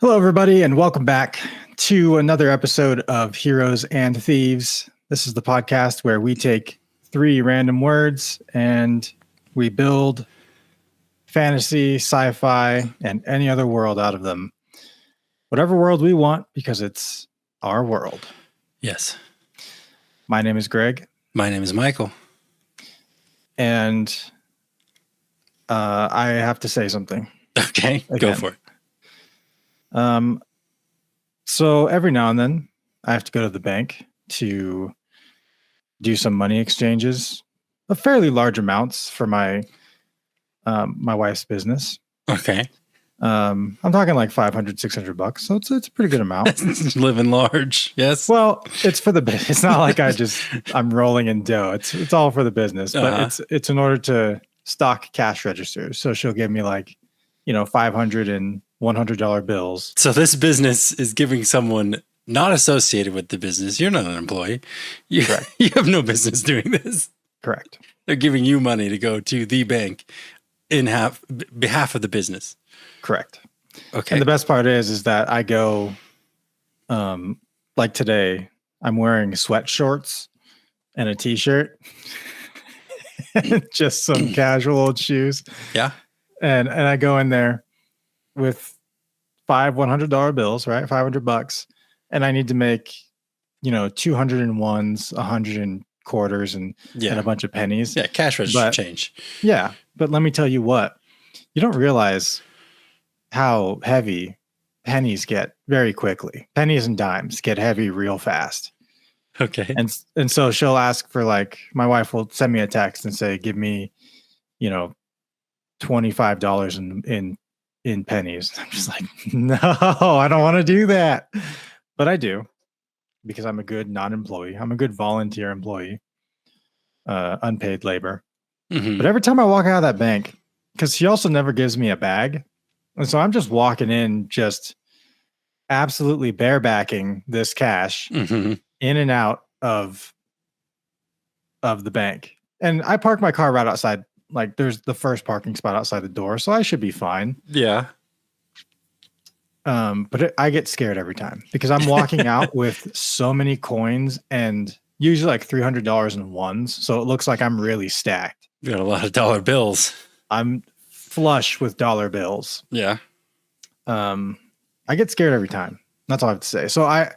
Hello, everybody, and welcome back to another episode of Heroes and Thieves. This is the podcast where we take three random words and we build fantasy, sci-fi, and any other world out of them. Whatever world we want, because it's our world. Yes. My name is Greg. My name is Michael. And I have to say something. Okay, again. Go for it. So every now and then I have to go to the bank to do some money exchanges of fairly large amounts for my wife's business. Okay. I'm talking like $500, $600. So it's a pretty good amount. Living large. Yes. Well, it's for the business. It's not like I'm rolling in dough. It's all for the business, but it's in order to stock cash registers. So she'll give me like, $500 and $100 bills. So this business is giving someone not associated with the business. You're not an employee. Correct. You have no business doing this. Correct. They're giving you money to go to the bank in behalf of the business. Correct. Okay. And the best part is that I go, like today, I'm wearing sweat shorts and a t-shirt, just some casual old shoes. Yeah. And I go in there with five $100 bills, right? $500. And I need to make, 200 and ones, 100 and quarters and a bunch of pennies. Yeah. Cash register change. Yeah. But let me tell you what, you don't realize how heavy pennies get very quickly. Pennies and dimes get heavy real fast. Okay. And so she'll ask for my wife will send me a text and say, give me, $25 in pennies. I'm just like, no, I don't want to do that. But I do, because I'm a good non-employee. I'm a good volunteer employee, unpaid labor. Mm-hmm. But every time I walk out of that bank, because she also never gives me a bag. And so I'm just walking in, just absolutely barebacking this cash in and out of the bank. And I park my car right outside. Like there's the first parking spot outside the door, so I should be fine. Yeah. But I get scared every time because I'm walking out with so many coins and usually like $300 in ones. So it looks like I'm really stacked. You got a lot of dollar bills. I'm flush with dollar bills. Yeah. I get scared every time. That's all I have to say. So I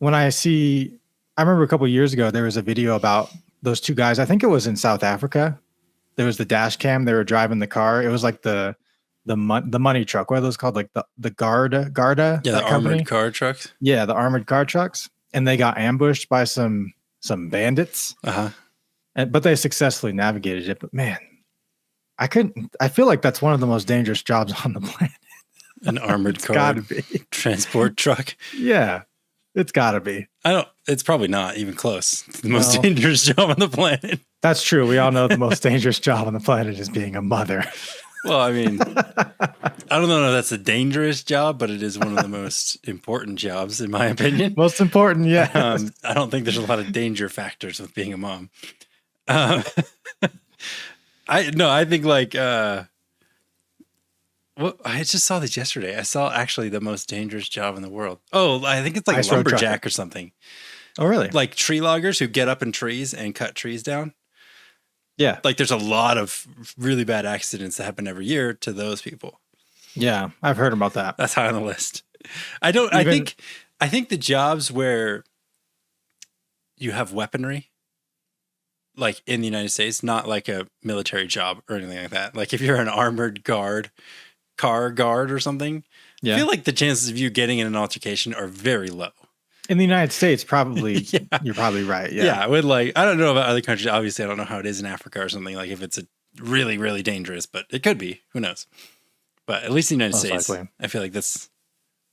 remember a couple of years ago, there was a video about those two guys. I think it was in South Africa. There was the dash cam. They were driving the car. It was like the money truck. What are those called? Like the Garda. Yeah, the armored car trucks. Yeah, the armored car trucks. And they got ambushed by some bandits. But they successfully navigated it. But man, I feel like that's one of the most dangerous jobs on the planet. An armored car gotta be. Transport truck. Yeah, it's gotta be. It's probably not even close. It's the most dangerous job on the planet. That's true. We all know the most dangerous job on the planet is being a mother. Well, I mean, I don't know if that's a dangerous job, but it is one of the most important jobs, in my opinion. Most important, yeah. I don't think there's a lot of danger factors with being a mom. I think I just saw this yesterday. I saw actually the most dangerous job in the world. Oh, I think it's like a lumberjack or something. Oh, really? Like tree loggers who get up in trees and cut trees down. Yeah. Like there's a lot of really bad accidents that happen every year to those people. Yeah, I've heard about that. That's high on the list. I think the jobs where you have weaponry, like in the United States, not like a military job or anything like that. Like if you're an armored car guard or something, I feel like the chances of you getting in an altercation are very low. In the United States, probably, You're probably right. Yeah. Yeah. I don't know about other countries. Obviously, I don't know how it is in Africa or something. Like if it's a really, really dangerous, but it could be. Who knows? But at least in the United States, likely. I feel like that's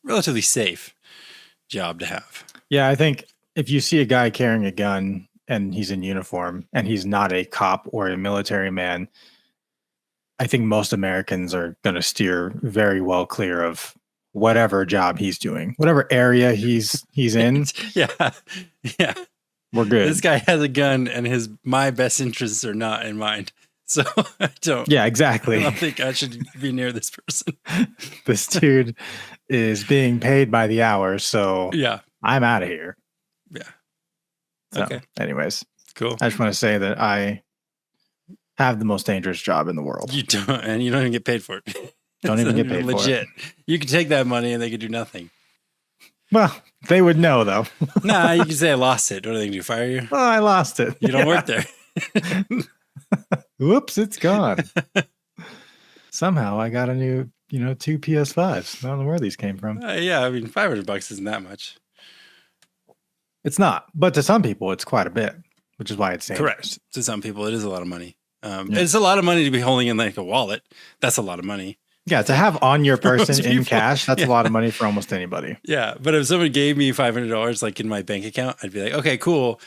a relatively safe job to have. Yeah. I think if you see a guy carrying a gun and he's in uniform and he's not a cop or a military man, I think most Americans are going to steer very well clear of whatever job he's doing, whatever area he's in. Yeah. We're good. This guy has a gun and my best interests are not in mind. So I don't. Yeah, exactly. I don't think I should be near this person. This dude is being paid by the hour, so yeah, I'm out of here. yeah. So, Okay. anyways, Cool. I just want to say that I have the most dangerous job in the world. You don't, and you don't even get paid for it. Don't even get paid legit. for it. You could take that money and they could do nothing. Well, they would know though. Nah, you can say I lost it. What are they going to do? Fire you? Oh, I lost it. You don't work there. Whoops, it's gone. Somehow I got a new, 2 PS5s. I don't know where these came from. Yeah, I mean, $500 isn't that much. It's not, but to some people, it's quite a bit, which is why it's dangerous. Correct. To some people, it is a lot of money. It's a lot of money to be holding in like a wallet. That's a lot of money. Yeah, to have on your person in cash, that's a lot of money for almost anybody. Yeah, but if someone gave me $500 like in my bank account, I'd be like, okay, cool,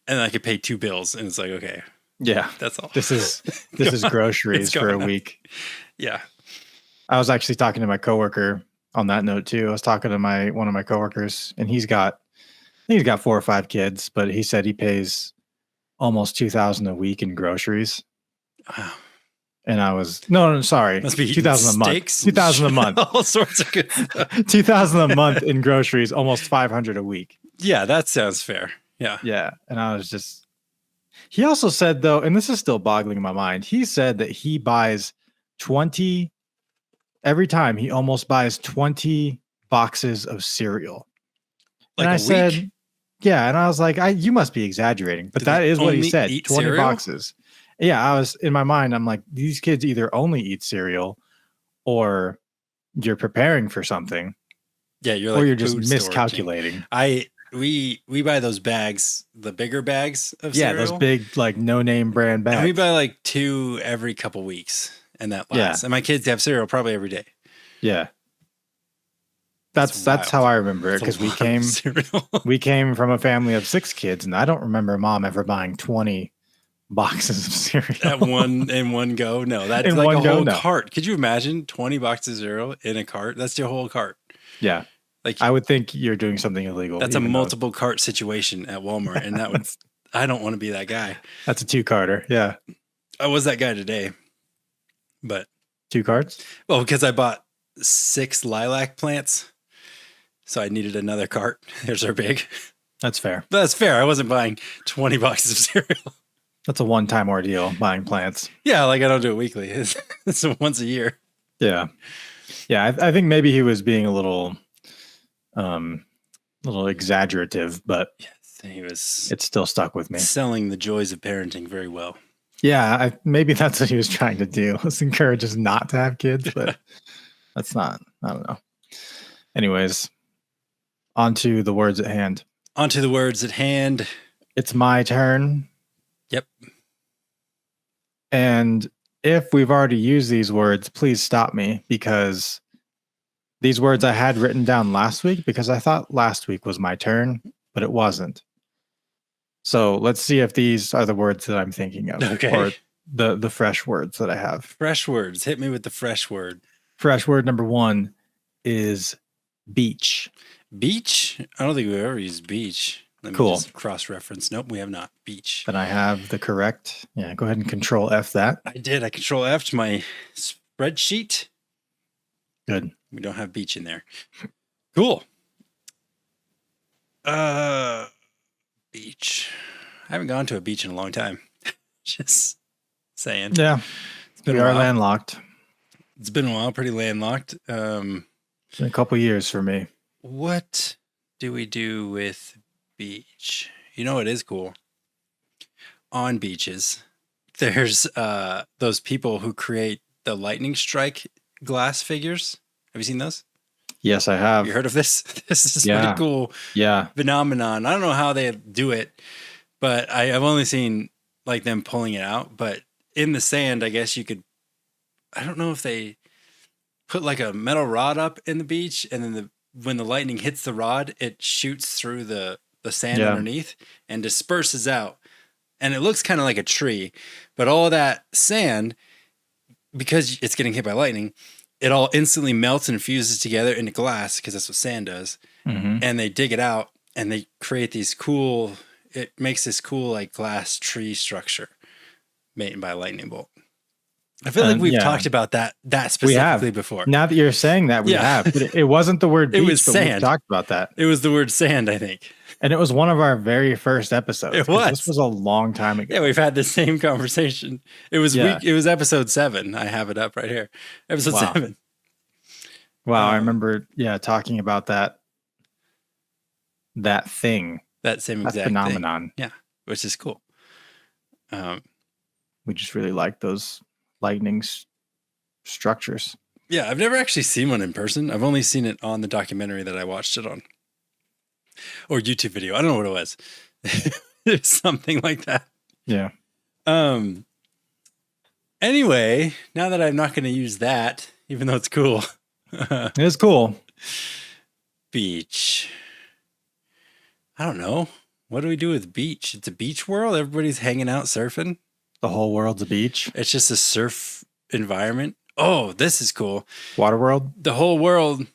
and I could pay 2 bills, and it's like, okay, yeah, that's all. This is groceries for a week. Yeah, I was actually talking to my coworker on that note too. I was talking to one of my coworkers, and he's got 4 or 5 kids, but he said he pays almost $2,000 a week in groceries. Wow. And I was sorry, Must be $2,000 a month. $2,000 a month. All sorts of good stuff. $2,000 a month in groceries, almost $500 a week. Yeah, that sounds fair. Yeah. Yeah. And I was just, he also said though, and this is still boggling my mind, he said that he buys 20, every time he almost buys 20 boxes of cereal. Like and I said, week? yeah. And I was like, you must be exaggerating, but that is what he said. 20 cereal? Boxes. Yeah. I was in my mind, I'm like, these kids either only eat cereal or you're preparing for something. Yeah. Or you're just miscalculating. We buy those bags, the bigger bags of cereal. Yeah. Those big, like no name brand bags. And we buy like 2 every couple weeks. And that lasts. Yeah. And my kids have cereal probably every day. Yeah. That's how I remember it, because we came from a family of 6 kids, and I don't remember mom ever buying 20 boxes of cereal in one go. No, that's in like a whole cart. Could you imagine 20 boxes of cereal in a cart? That's your whole cart. Yeah. Like I would think you're doing something illegal. That's a multiple cart situation at Walmart, and that would I don't want to be that guy. That's a 2-carter. Yeah. I was that guy today. But 2 carts? Well, because I bought 6 lilac plants. So I needed another cart. There's our big. That's fair. That's fair. I wasn't buying 20 boxes of cereal. That's a one-time ordeal, buying plants. Yeah, like I don't do it weekly. It's once a year. Yeah. Yeah, I think maybe he was being a little exaggerative, but yes, it still stuck with me. Selling the joys of parenting very well. Yeah, maybe that's what he was trying to do. Let's encourage us not to have kids, but that's not, I don't know. Anyways, on to the words at hand. It's my turn. Yep. And if we've already used these words, please stop me, because these words I had written down last week because I thought last week was my turn, but it wasn't. So let's see if these are the words that I'm thinking of. Okay. Or the fresh words that I have. Fresh words. Hit me with the fresh word. Fresh word number 1 is beach. Beach? I don't think we've ever used beach. Let me just cross-reference. Nope, we have not. Beach. Then I have the correct. Yeah, go ahead and Control F that. I did. I Control F'd my spreadsheet. Good. We don't have beach in there. Cool. Beach. I haven't gone to a beach in a long time. Just saying. Yeah. We are landlocked. It's been a while, pretty landlocked. It's been a couple years for me. What do we do with beach? You know what is cool? On beaches, there's those people who create the lightning strike glass figures. Have you seen those? Yes, I have. You heard of this? This is pretty cool. Yeah. Phenomenon. I don't know how they do it, but I've only seen like them pulling it out. But in the sand, I guess you could. I don't know if they put like a metal rod up in the beach, and then when the lightning hits the rod, it shoots through the sand underneath and disperses out. And it looks kind of like a tree, but all that sand, because it's getting hit by lightning, it all instantly melts and fuses together into glass, because that's what sand does. Mm-hmm. And they dig it out and they create these cool, it makes this cool like glass tree structure made by a lightning bolt. I feel like we've talked about that specifically before. Now that you're saying that, we have. But it wasn't the word beach, it was sand. We talked about that. It was the word sand, I think. And it was one of our very first episodes. It was. This was a long time ago. Yeah, we've had the same conversation. It was it was episode 7. I have it up right here. Episode 7. Wow, I remember, talking about that thing. That same exact phenomenon. Thing. Yeah, which is cool. We just really like those lightning structures. Yeah, I've never actually seen one in person. I've only seen it on the documentary that I watched it on. Or YouTube video. I don't know what it was. It's something like that. Yeah. Anyway, now that I'm not going to use that, even though it's cool. It is cool. Beach. I don't know. What do we do with beach? It's a beach world. Everybody's hanging out surfing. The whole world's a beach. It's just a surf environment. Oh, this is cool. Water world. The whole world,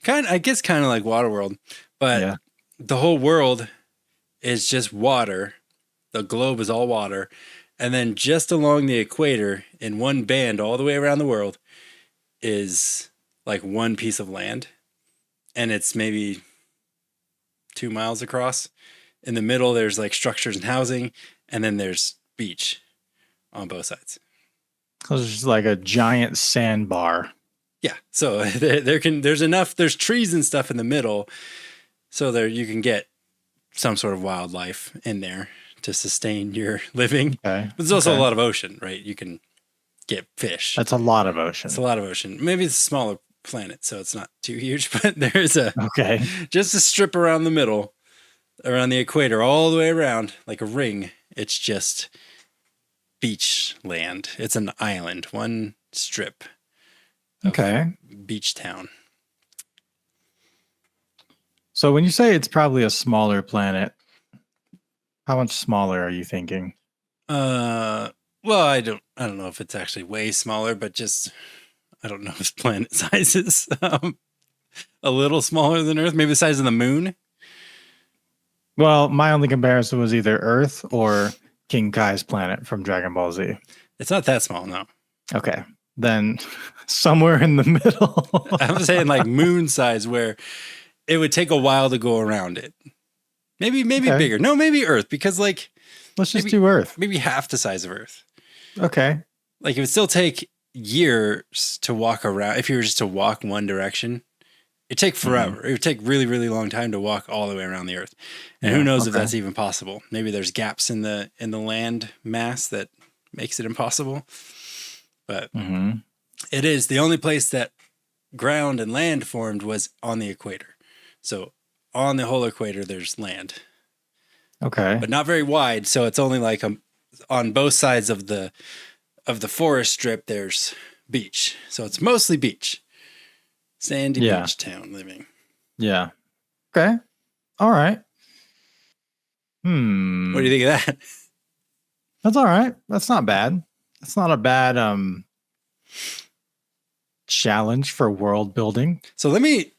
kind of like Water World, but the whole world is just water. The globe is all water. And then just along the equator in one band all the way around the world is like one piece of land. And it's maybe 2 miles across. In the middle, there's like structures and housing. And then there's beach on both sides. So it's just like a giant sandbar. Yeah. So there's trees and stuff in the middle. So there you can get some sort of wildlife in there to sustain your living. Okay. But there's also a lot of ocean, right? You can get fish. That's a lot of ocean. It's a lot of ocean. Maybe it's a smaller planet, so it's not too huge, but there's just a strip around the middle, around the equator, all the way around, like a ring. It's just beach land. It's an island, one strip. Okay. Beach town. So when you say it's probably a smaller planet, how much smaller are you thinking? Well, I don't know if it's actually way smaller, but just I don't know its planet sizes. A little smaller than Earth, maybe the size of the moon. Well, my only comparison was either Earth or King Kai's planet from Dragon Ball Z. It's not that small, no. Okay, then somewhere in the middle. I'm saying like moon size, where it would take a while to go around it. Maybe bigger. No, maybe Earth, because like let's just do Earth. Maybe half the size of Earth. Okay. Like it would still take years to walk around. If you were just to walk one direction, it'd take forever. Mm-hmm. It would take really, really long time to walk all the way around the Earth. And who knows if that's even possible. Maybe there's gaps in the land mass that makes it impossible. But it is the only place that ground and land formed was on the equator. So on the whole equator, there's land. Okay. But not very wide. So it's only like on both sides of the forest strip, there's beach. So it's mostly beach. Sandy beach town living. Yeah. Okay. All right. What do you think of that? That's all right. That's not bad. That's not a bad challenge for world building. So let me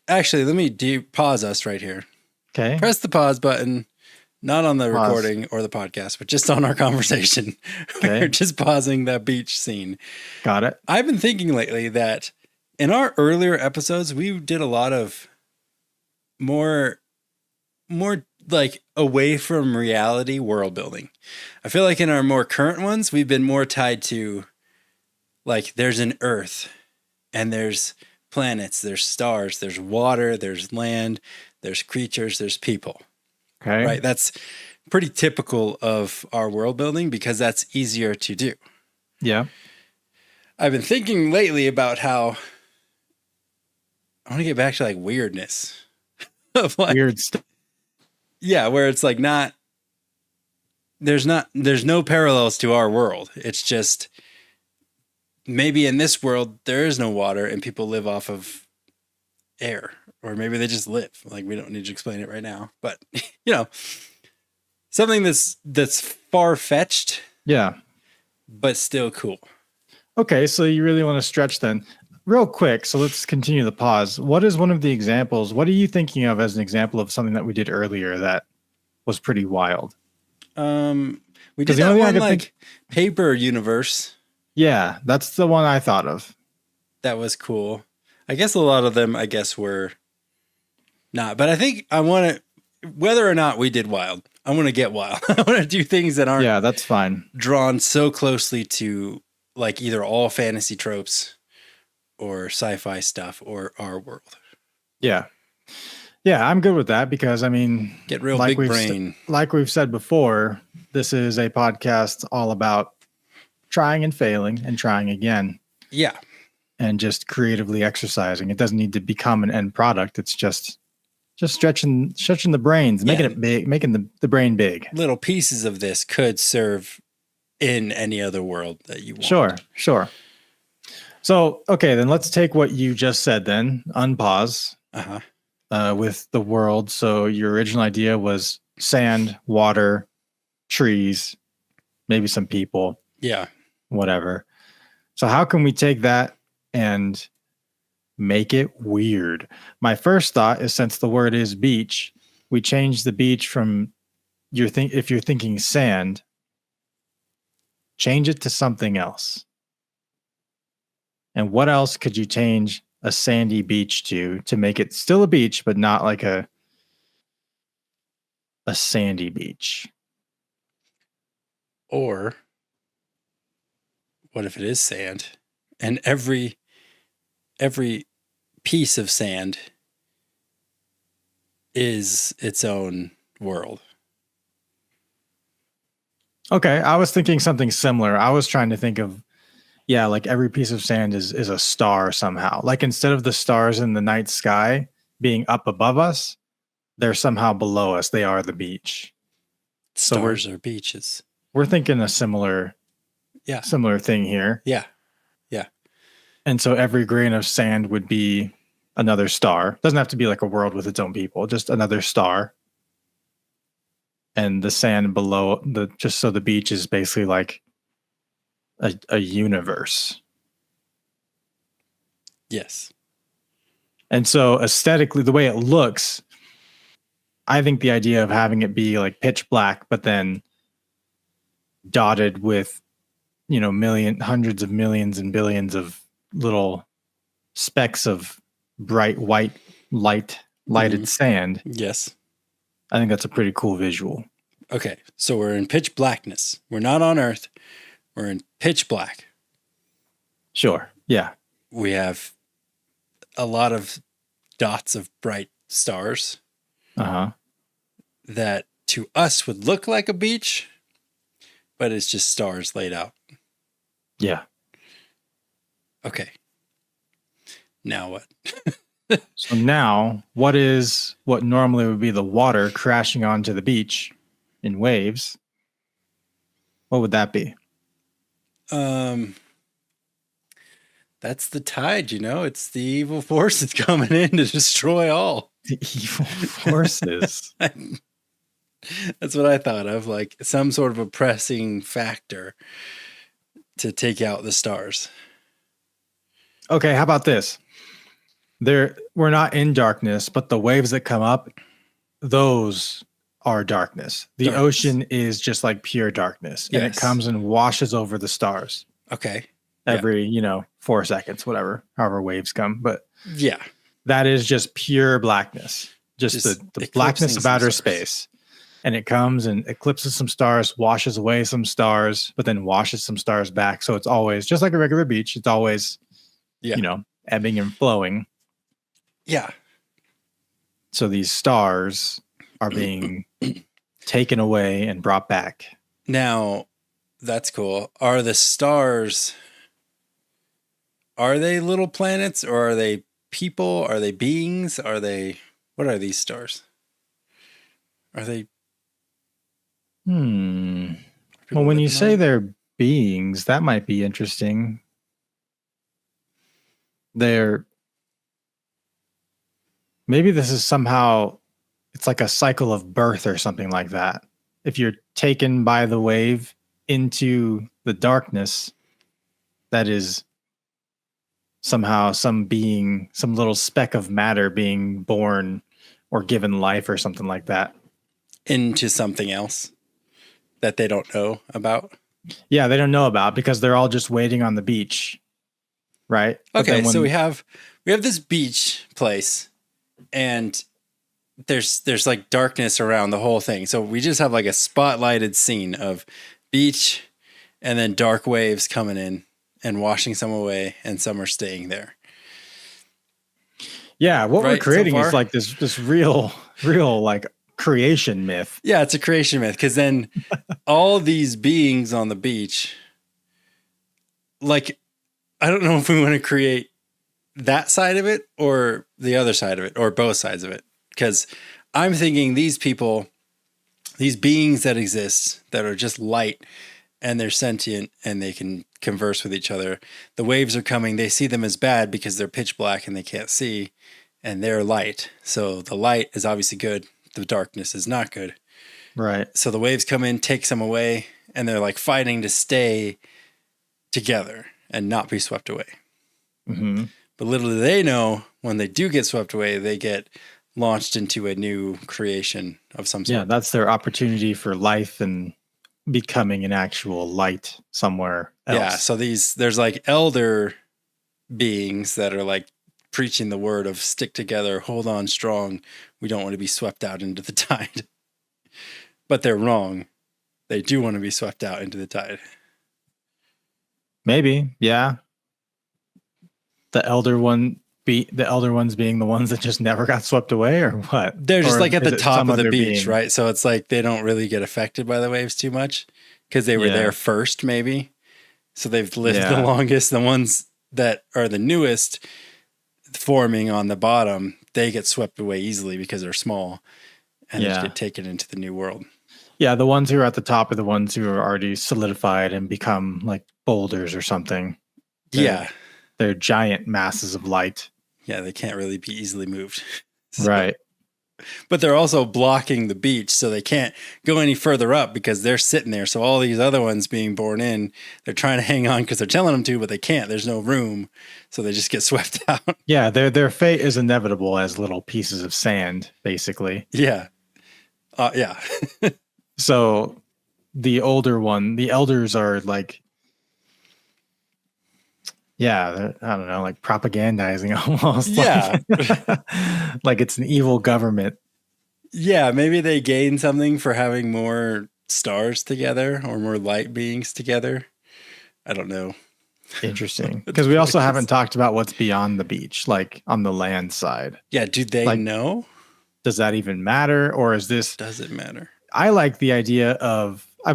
pause us right here. Okay. Press the pause button, not on the recording or the podcast, but just on our conversation. Okay. We're just pausing that beach scene. Got it. I've been thinking lately that in our earlier episodes, we did a lot of more like away from reality world building. I feel like in our more current ones, we've been more tied to like there's an Earth and there's planets, there's stars, there's water, there's land, there's creatures, there's people. Okay. Right. That's pretty typical of our world building because that's easier to do. Yeah. I've been thinking lately about how I want to get back to like weirdness of like weird stuff. Yeah, where it's like there's no parallels to our world. It's just maybe in this world there is no water and people live off of air, or maybe they just live. Like we don't need to explain it right now, but something that's far-fetched. Yeah. But still cool. Okay, so you really want to stretch then. Real quick, so let's continue the pause. What is one of the examples? What are you thinking of as an example of something that we did earlier that was pretty wild? We did that one like paper universe. Yeah, that's the one I thought of. That was cool. I guess a lot of them, were not. But I think I want to, whether or not we did wild, I want to get wild. I want to do things that aren't that's fine. drawn so closely to like either all fantasy tropes or sci-fi stuff or our world. Yeah. Yeah, I'm good with that because I mean, get real like big brain. Like we've said before, this is a podcast all about trying and failing and trying again. Yeah. And just creatively exercising. It doesn't need to become an end product. It's just stretching the brains, making it big, making the brain big. Little pieces of this could serve in any other world that you want. Sure. So, okay, then let's take what you just said then, unpause with the world. So your original idea was sand, water, trees, maybe some people. Yeah. Whatever. So how can we take that and make it weird? My first thought is, since the word is beach, we change the beach from if you're thinking sand, change it to something else. And what else could you change a sandy beach to make it still a beach, but not like a sandy beach? Or what if it is sand and every piece of sand is its own world? Okay, I was thinking something similar. I was trying to think of, like every piece of sand is a star somehow. Like instead of the stars in the night sky being up above us, they're somehow below us. They are the beach. Stars are beaches. We're thinking a similar thing here. Yeah. And so every grain of sand would be another star. Doesn't have to be like a world with its own people, just another star. And the sand below just so the beach is basically like a universe. Yes. And so aesthetically, the way it looks, I think the idea of having it be like pitch black, but then dotted with, hundreds of millions and billions of little specks of bright white lighted sand. Yes. I think that's a pretty cool visual. Okay. So we're in pitch blackness. We're not on Earth. We're in pitch black. Sure. Yeah. We have a lot of dots of bright stars. That to us would look like a beach, but it's just stars laid out. Yeah. Okay. Now what? So now, what normally would be the water crashing onto the beach in waves? What would that be? That's the tide, it's the evil forces coming in to destroy all. The evil forces. That's what I thought of, like some sort of oppressing factor to take out the stars. Okay, how about this? We're not in darkness, but the waves that come up, those are darkness. The ocean is just like pure darkness, and it comes and washes over the stars. Okay. Every, 4 seconds, however waves come. But yeah, that is just pure blackness, just the blackness of outer space. And it comes and eclipses some stars, washes away some stars, but then washes some stars back. So it's always just like a regular beach. It's always, ebbing and flowing. Yeah. So these stars are being taken away and brought back. Now, that's cool. Are the stars, are they little planets, or are they people? Are they beings? What are these stars? Are they? Well, when you say they're beings, that might be interesting. Maybe this is somehow, it's like a cycle of birth or something like that. If you're taken by the wave into the darkness, that is somehow some being, some little speck of matter being born or given life or something like that. Into something else that they don't know about. Yeah, they don't know about because they're all just waiting on the beach, right? Okay, so we have this beach place, and there's like darkness around the whole thing. So we just have like a spotlighted scene of beach, and then dark waves coming in and washing some away, and some are staying there. Yeah, what we're creating is like this real like creation myth. Yeah, it's a creation myth, because then all these beings on the beach, like, I don't know if we want to create that side of it or the other side of it or both sides of it, because I'm thinking these people, these beings that exist that are just light and they're sentient and they can converse with each other. The waves are coming. They see them as bad because they're pitch black and they can't see, and they're light. So the light is obviously good. The darkness is not good. Right. So the waves come in, take some away, and they're like fighting to stay together and not be swept away. Mm-hmm. But little do they know, when they do get swept away, they get launched into a new creation of some sort. Yeah, that's their opportunity for life and becoming an actual light somewhere else. Yeah, so there's like elder beings that are like preaching the word of stick together, hold on strong. We don't want to be swept out into the tide. But they're wrong. They do want to be swept out into the tide. Maybe, yeah. The elder ones being the ones that just never got swept away, or what? They're just or like at the top of the beach, being? right? So it's like they don't really get affected by the waves too much because they were there first, maybe. So they've lived the longest. The ones that are the newest forming on the bottom, they get swept away easily because they're small and they get taken into the new world. Yeah, the ones who are at the top are the ones who are already solidified and become like boulders or something. They're giant masses of light. Yeah, they can't really be easily moved. Right. But they're also blocking the beach, so they can't go any further up because they're sitting there. So all these other ones being born in, they're trying to hang on because they're telling them to, but they can't. There's no room, so they just get swept out. Yeah, their fate is inevitable as little pieces of sand, basically. Yeah. Yeah. So the elders are like, I don't know, like propagandizing almost. Yeah. Like it's an evil government. Yeah, maybe they gain something for having more stars together or more light beings together. I don't know. Interesting. Because we also haven't talked about what's beyond the beach, like on the land side. Yeah, do they know? Does that even matter? Or is this... Does it matter? I've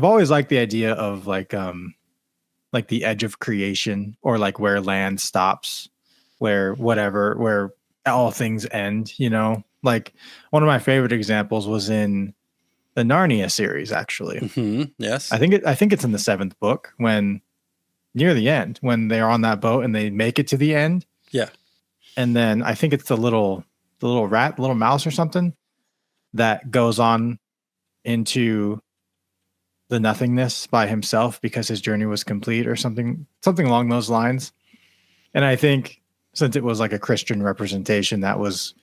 always liked the idea of like the edge of creation, or like where land stops, where all things end, you know? Like one of my favorite examples was in the Narnia series, actually. Mm-hmm. Yes. I think it's in the 7th book, when near the end, when they're on that boat and they make it to the end. Yeah. And then I think it's the little mouse or something that goes on into the nothingness by himself because his journey was complete, or something along those lines. And I think since it was like a Christian representation, that was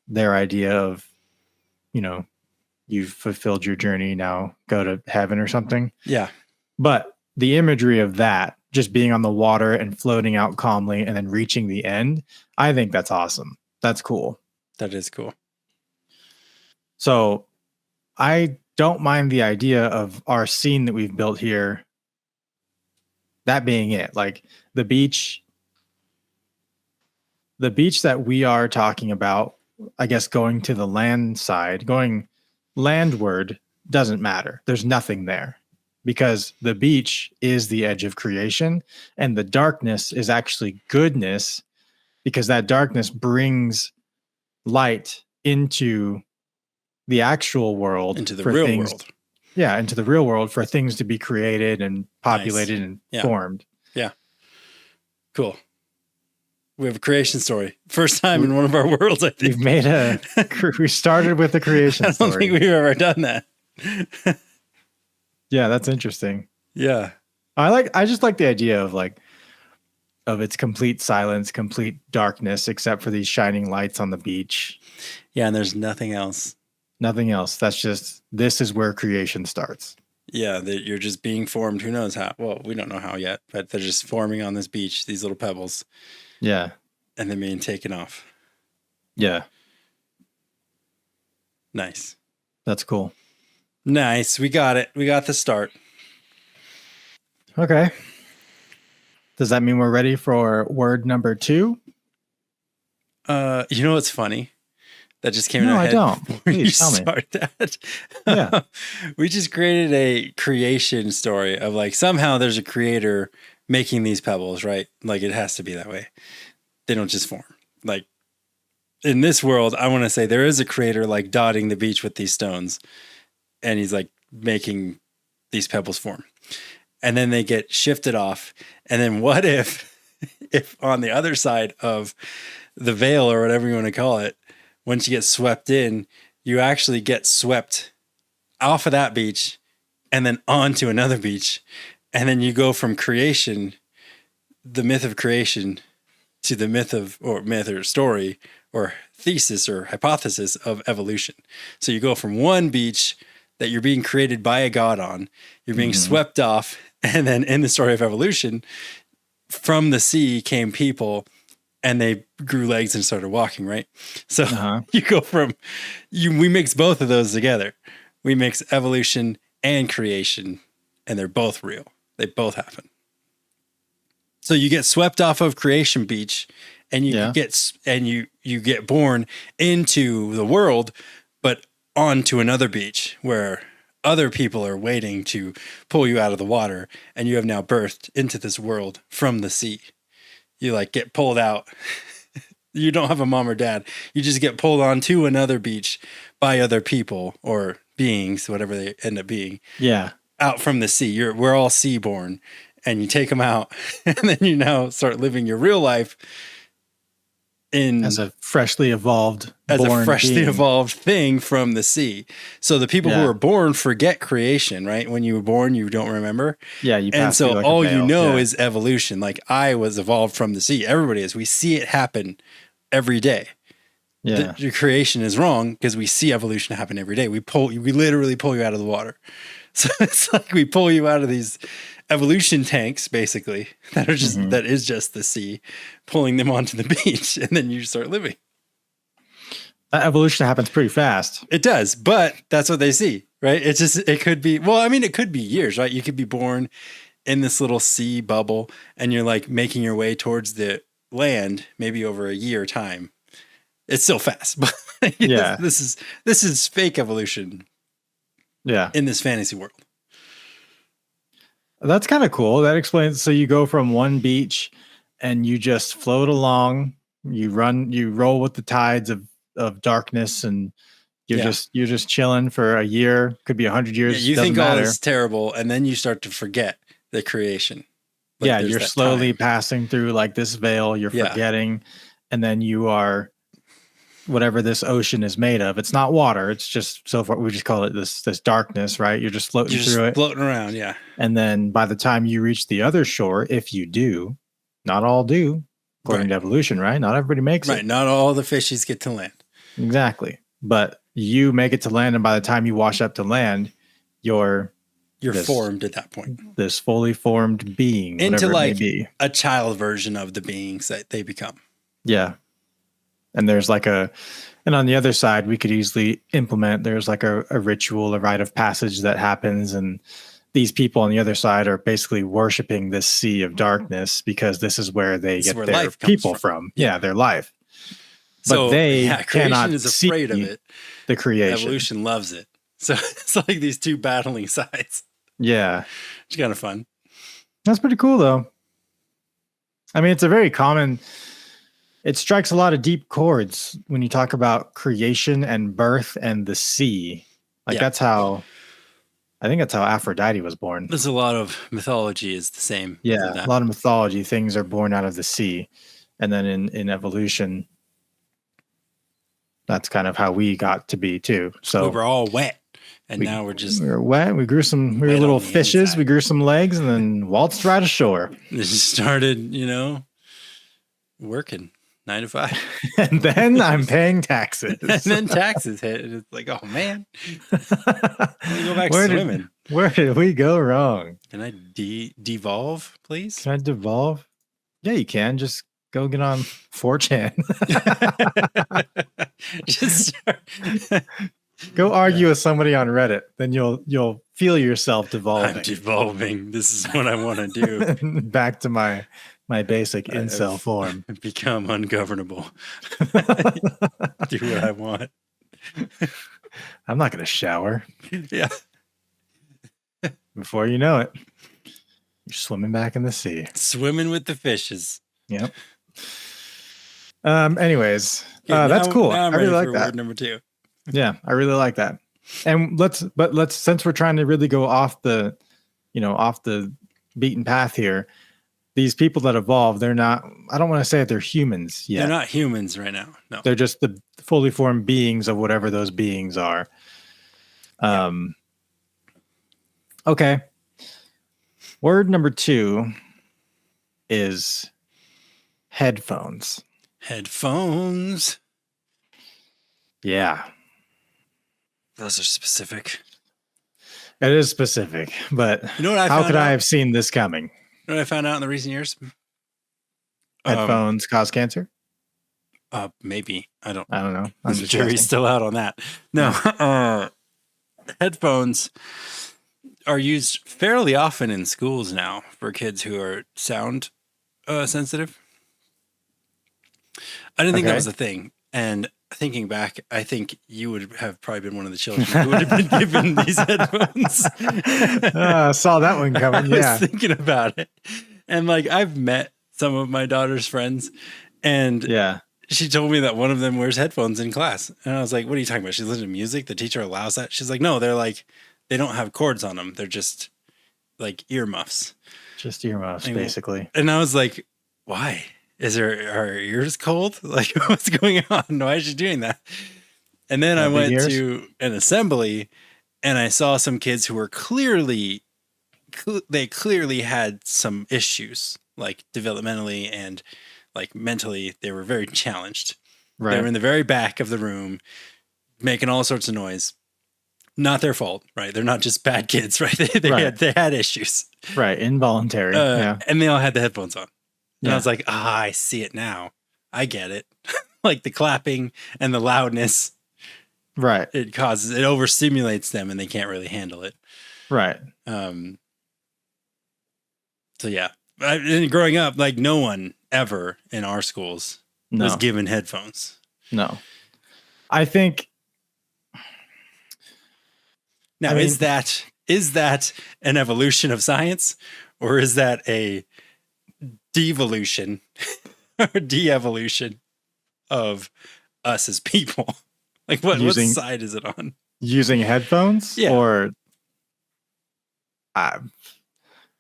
their idea of, you know, you've fulfilled your journey, now go to heaven or something. Yeah. But the imagery of that, just being on the water and floating out calmly and then reaching the end, I think that's awesome. That's cool. That is cool. So I don't mind the idea of our scene that we've built here, that being it. Like the beach that we are talking about, I guess going to the land side, going landward, doesn't matter. There's nothing there because the beach is the edge of creation, and the darkness is actually goodness, because that darkness brings light into the actual world, into the real world. Yeah, into the real world for things to be created and populated and formed. Yeah. Cool. We have a creation story. First time in one of our worlds, I think. We started with the creation story. I don't think we've ever done that. Yeah, that's interesting. Yeah. I just like the idea of its complete silence, complete darkness, except for these shining lights on the beach. Yeah, and there's nothing else. Nothing else. That's just, this is where creation starts. Yeah, you're just being formed. Who knows how? Well, we don't know how yet, but they're just forming on this beach, these little pebbles. Yeah. And they're being taken off. Yeah. Nice. That's cool. Nice. We got it. We got the start. Okay. Does that mean we're ready for word number 2? You know what's funny? That just came in No, our I head. don't. Please tell me. Start that. Yeah. We just created a creation story of like somehow there's a creator making these pebbles, right? Like it has to be that way. They don't just form. Like in this world, I want to say there is a creator like dotting the beach with these stones, and he's like making these pebbles form. And then they get shifted off. And then what if on the other side of the veil or whatever you want to call it, once you get swept in, you actually get swept off of that beach and then onto another beach. And then you go from creation, the myth of creation, to the myth or story or thesis or hypothesis of evolution. So you go from one beach that you're being created by a god on, you're being swept off. And then in the story of evolution, from the sea came people and they grew legs and started walking, right? So you go we mix both of those together. We mix evolution and creation, and they're both real. They both happen. So you get swept off of creation beach, and you get born into the world, but onto another beach where other people are waiting to pull you out of the water, and you have now birthed into this world from the sea. You like get pulled out. You don't have a mom or dad. You just get pulled onto another beach by other people or beings, whatever they end up being. Yeah. Out from the sea. We're all sea-born, and you take them out, and then you now start living your real life as a freshly evolved thing from the sea. So the people who are born forget creation, right? When you were born, you don't remember. Yeah, and so all you know is evolution. Like I was evolved from the sea. Everybody is. We see it happen every day. Yeah, your creation is wrong because we see evolution happen every day. We literally pull you out of the water. So it's like we pull you out of these evolution tanks, basically, that are just that is just the sea, pulling them onto the beach, and then you start living. Evolution happens pretty fast. It does, but that's what they see, right? It could be, well, I mean, it could be years, right? You could be born in this little sea bubble, and you're like making your way towards the land, maybe over a year time. It's still fast, but this is fake evolution. Yeah, in this fantasy world. That's kind of cool. That explains. So you go from one beach and you just float along. You roll with the tides of darkness, and you're just chilling for a year. Could be 100 years. You think all is terrible, and then you start to forget the creation. Like you're slowly passing through like this veil. You're forgetting, and then you are whatever this ocean is made of. It's not water. It's just so far we just call it this darkness, right? You're just floating through it. Floating around, yeah. And then by the time you reach the other shore, if you do, not all do, according to evolution, right? Not everybody makes it. Right. Not all the fishies get to land. Exactly. But you make it to land, and by the time you wash up to land, you're formed at that point. This fully formed being. Into like a child version of the beings that they become. Yeah. And there's like and on the other side, we could easily implement, there's like a ritual, a rite of passage that happens. And these people on the other side are basically worshiping this sea of darkness because this is where they get their people from. Yeah, their life. But they cannot is afraid of it. The creation. Evolution loves it. So it's like these two battling sides. Yeah. It's kind of fun. That's pretty cool, though. I mean, it's a very common... It strikes a lot of deep chords when you talk about creation and birth and the sea. Like I think that's how Aphrodite was born. There's a lot of mythology is the same. Yeah, a lot of mythology. Things are born out of the sea. And then in evolution, that's kind of how we got to be too. So we were all wet. And now we were wet. We were little fishes. Inside. We grew some legs and then waltzed right ashore. Just started, working. 9 to 5. And then I'm paying taxes. And then taxes hit. And it's like, oh man. Let me go back swimming. Where did we go wrong? Can I devolve, please? Can I devolve? Yeah, you can. Just go get on 4chan. Just go argue with somebody on Reddit. Then you'll feel yourself devolving. I'm devolving. This is what I want to do. Back to my basic incel form. Become ungovernable. Do what I want. I'm not going to shower. Yeah. Before you know it, you're swimming back in the sea. Swimming with the fishes. Yep. Anyways, that's cool. I really like that. Word number 2. Yeah, I really like that. And let's since we're trying to really go off the beaten path here, these people that evolve, they're not, I don't want to say that they're humans yet. They're not humans right now. No. They're just the fully formed beings of whatever those beings are. Okay. Word number 2 is headphones. Headphones. Yeah. Those are specific. It is specific, but you know what how could I have seen this coming? You know what I found out in the recent years? Headphones cause cancer? Maybe. I don't know. The jury's still out on that. No. Headphones are used fairly often in schools now for kids who are sound sensitive. I didn't think that was a thing. And thinking back, I think you would have probably been one of the children who would have been given these headphones. Saw that one coming. Yeah. I was thinking about it. And like, I've met some of my daughter's friends, and she told me that one of them wears headphones in class. And I was like, what are you talking about? She's listening to music. The teacher allows that. She's like, no, they're like, they don't have cords on them. They're just like earmuffs. Just earmuffs, basically. And I was like, why? Are her ears cold? Like, what's going on? Why is she doing that? And then I went to an assembly, and I saw some kids who were clearly had some issues, like developmentally and like mentally. They were very challenged. Right. They were in the very back of the room making all sorts of noise. Not their fault, right? They're not just bad kids, right? They had issues. Right. Involuntary. And they all had the headphones on. And I was like, I see it now. I get it. Like the clapping and the loudness. Right. It overstimulates them and they can't really handle it. Right. So yeah. Growing up, like no one ever in our schools was given headphones. No. I think. Now, is that an evolution of science, or is that a devolution or de-evolution of us as people? Like what side is it on? Using headphones? Yeah. Or I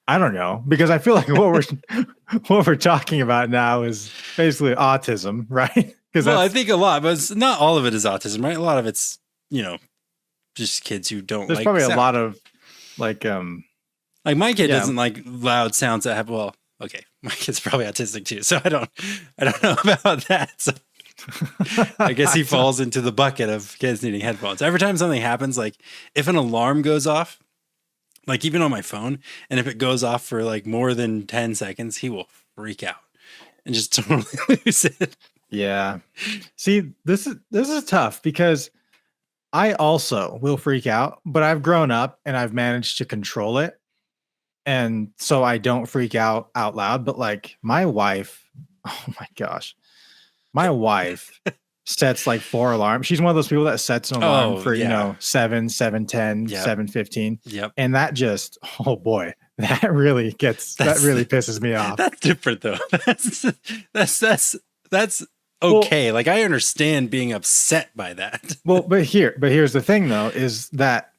don't know, because I feel like what we're talking about now is basically autism, right? Well, I think a lot, but not all of it is autism, right? A lot of it's, just kids who don't There's like probably sound. A lot of like my kid doesn't like loud sounds that have, my kid's probably autistic too, so I don't know about that. So I guess he falls into the bucket of kids needing headphones. Every time something happens, like if an alarm goes off, like even on my phone, and if it goes off for like more than 10 seconds, he will freak out and just totally lose it. Yeah. See, this is tough because I also will freak out, but I've grown up and I've managed to control it. And so I don't freak out loud, but like my wife, oh my gosh, my wife sets like 4 alarms. She's one of those people that sets an alarm for, 7, 7:10, 7:15. Yep. And that just, oh boy, that really pisses me off. That's different though. That's okay. Like I understand being upset by that. But here's the thing though, is that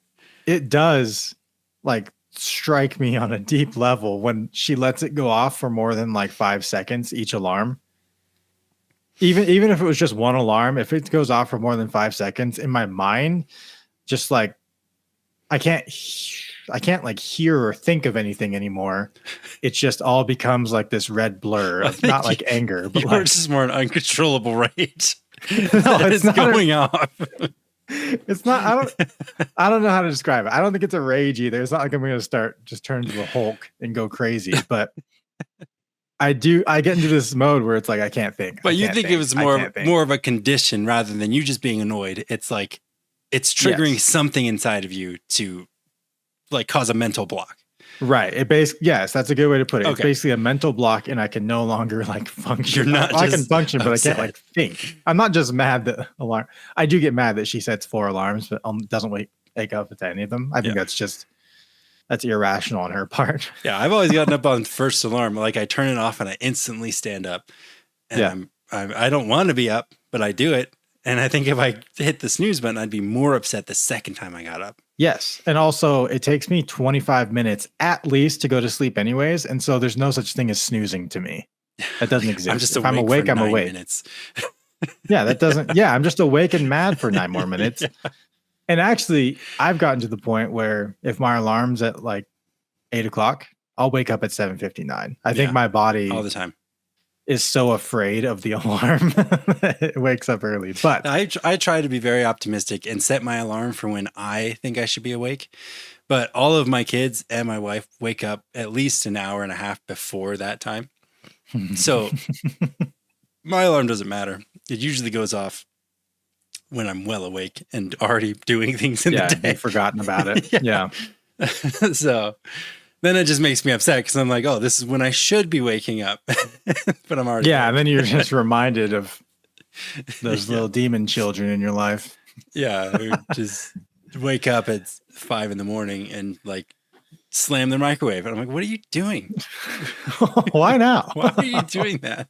it does like strike me on a deep level when she lets it go off for more than like 5 seconds each alarm. Even if it was just one alarm, if it goes off for more than 5 seconds, in my mind, just like I can't like hear or think of anything anymore. It just all becomes like this red blur of not like anger, but it's just more an uncontrollable rage. No, it's not going off. It's not. I don't know how to describe it. I don't think it's a rage either. It's not like I'm going to start just turn into a Hulk and go crazy. But I do. I get into this mode where it's like I can't think. But you think it was more of a condition rather than you just being annoyed. It's like it's triggering something inside of you to like cause a mental block. Right. Yes, that's a good way to put it. Okay. It's basically a mental block, and I can no longer like function. I can function, but I can't like think. I'm not just mad that alarm. I do get mad that she sets 4 alarms, but doesn't wake up to any of them. I think that's irrational on her part. Yeah, I've always gotten up on first alarm. Like I turn it off and I instantly stand up. And I don't want to be up, but I do it. And I think if I hit the snooze button, I'd be more upset the second time I got up. Yes. And also it takes me 25 minutes at least to go to sleep anyways. And so there's no such thing as snoozing to me. That doesn't exist. I'm just awake I'm awake. Minutes. I'm just awake and mad for 9 more minutes. Yeah. And actually I've gotten to the point where if my alarm's at like 8 o'clock, I'll wake up at 7:59. I think my body all the time is so afraid of the alarm it wakes up early. But I try to be very optimistic and set my alarm for when I think I should be awake. But all of my kids and my wife wake up at least an hour and a half before that time. So my alarm doesn't matter. It usually goes off when I'm well awake and already doing things in the day. You've forgotten about it. Yeah. So then it just makes me upset because I'm like, oh, this is when I should be waking up. But I'm already. Yeah. And then you're just reminded of those little demon children in your life. Yeah. Just wake up at 5 a.m. and like slam the microwave. And I'm like, what are you doing? Why now? Why are you doing that?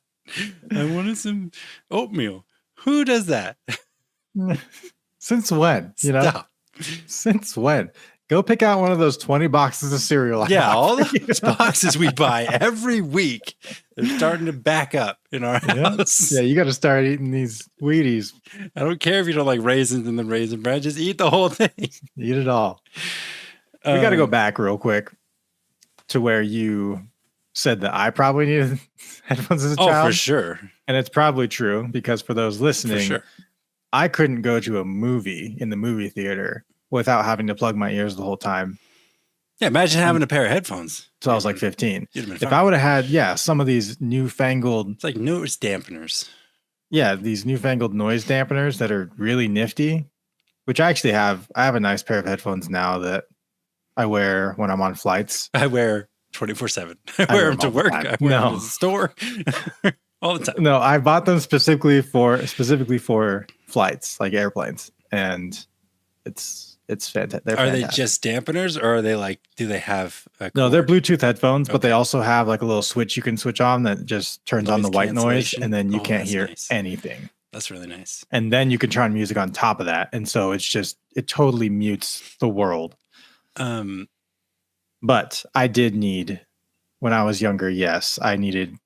I wanted some oatmeal. Who does that? Since when? Stop. Since when? Go pick out one of those 20 boxes of cereal. Yeah, all those boxes we buy every week, they're starting to back up in our house. Yeah, you got to start eating these Wheaties. I don't care if you don't like raisins and the raisin bread. Just eat the whole thing. Eat it all. We got to go back real quick to where you said that I probably needed headphones as a child. Oh, for sure. And it's probably true because for those listening, I couldn't go to a movie in the movie theater without having to plug my ears the whole time. Yeah, imagine having a pair of headphones. So I was like 15. If I would have had, some of these newfangled... It's like noise dampeners. Yeah, these newfangled noise dampeners that are really nifty, which I actually have. I have a nice pair of headphones now that I wear when I'm on flights. I wear 24/7. I wear them to work. I wear them to the store. All the time. No, I bought them specifically for flights, like airplanes. And it's fantastic. Are they just dampeners, or are they like? Do they have? No, they're Bluetooth headphones, but they also have like a little switch you can switch on that just turns on the white noise, and then you can't hear anything. That's really nice. And then you can turn on music on top of that, and so it totally mutes the world. But I did need, when I was younger, yes, I needed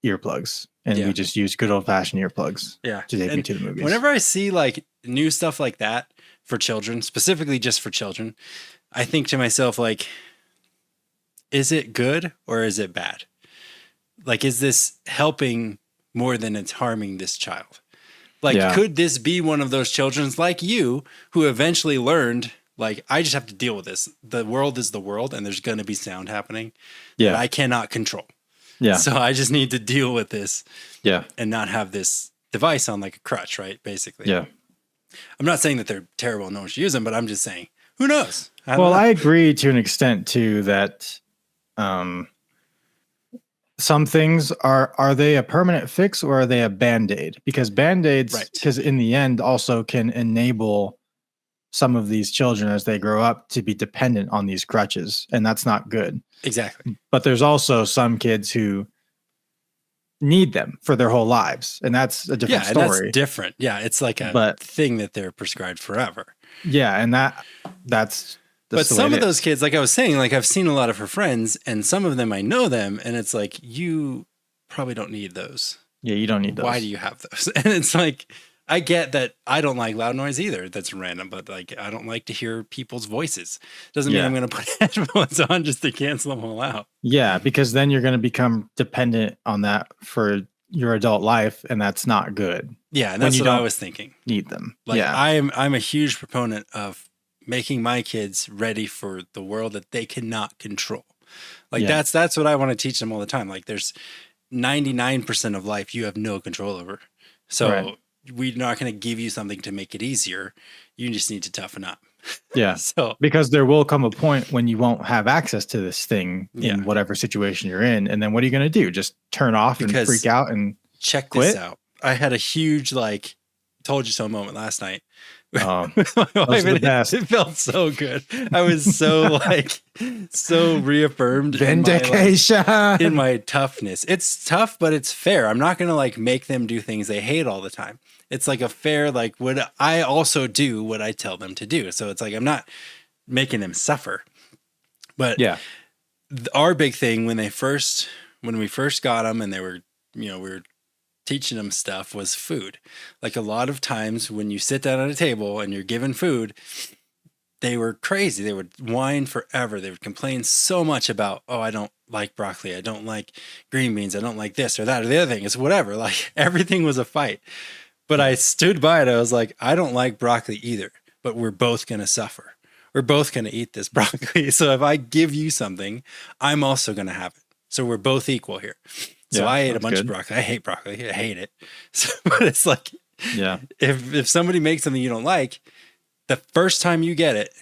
earplugs, and we just used good old fashioned earplugs. Yeah, to take me to the movies. Whenever I see like new stuff like that for children, specifically just for children, I think to myself, like, is it good or is it bad? Like, is this helping more than it's harming this child? Like, could this be one of those children's like you who eventually learned, like, I just have to deal with this. The world is the world, and there's going to be sound happening that I cannot control. Yeah. So I just need to deal with this. Yeah. And not have this device on like a crutch, right? Basically. Yeah. I'm not saying that they're terrible and no one should use them, but I'm just saying, who knows? I agree to an extent too that some things are they a permanent fix or are they a Band-Aid? Because Band-Aids, because in the end also can enable some of these children as they grow up to be dependent on these crutches, and that's not good. Exactly. But there's also some kids who need them for their whole lives, and that's a different story. Yeah, that's different. Yeah, it's like a thing that they're prescribed forever. Yeah, and that's but some of those kids, like I was saying, like I've seen a lot of her friends, and some of them I know them, and it's like, you probably don't need those. Yeah, you don't need those. Why do you have those? And it's like, I get that I don't like loud noise either. That's random, but like I don't like to hear people's voices. Doesn't mean I'm going to put headphones on just to cancel them all out. Yeah, because then you're going to become dependent on that for your adult life, and that's not good. Yeah, and that's what I was thinking. Need them. Like, yeah. I'm a huge proponent of making my kids ready for the world that they cannot control. Like, that's what I want to teach them all the time. Like, there's 99% of life you have no control over. So we're not going to give you something to make it easier. You just need to toughen up. Yeah. So because there will come a point when you won't have access to this thing in whatever situation you're in. And then what are you going to do? Just turn off and freak out and check quit? This out. I had a huge, like, told you so moment last night. Oh, it felt so good. I was so so reaffirmed vindication in my toughness. It's tough, but it's fair. I'm not going to like make them do things they hate all the time. It's like a fair, like, would I also do what I tell them to do? So it's like, I'm not making them suffer, but our big thing when we first got them and they were, we were teaching them stuff was food. Like a lot of times when you sit down at a table and you're given food, they were crazy. They would whine forever. They would complain so much about, oh, I don't like broccoli. I don't like green beans. I don't like this or that or the other thing. It's whatever. Like everything was a fight. But I stood by it. I was like, I don't like broccoli either, but we're both going to suffer. We're both going to eat this broccoli. So if I give you something, I'm also going to have it. So we're both equal here. So I ate a bunch of broccoli. I hate broccoli. I hate it. So, but it's like, if somebody makes something you don't like, the first time you get it,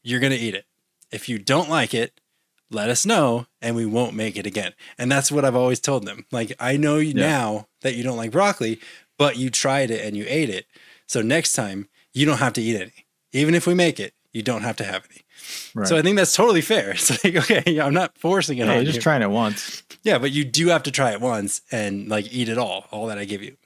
you're going to eat it. If you don't like it, let us know and we won't make it again. And that's what I've always told them. Like, I know you now that you don't like broccoli, but you tried it and you ate it. So next time you don't have to eat any. Even if we make it, you don't have to have any. Right. So I think that's totally fair. It's like, okay, I'm not forcing it on you. You're just trying it once. Yeah, but you do have to try it once and like eat it all that I give you.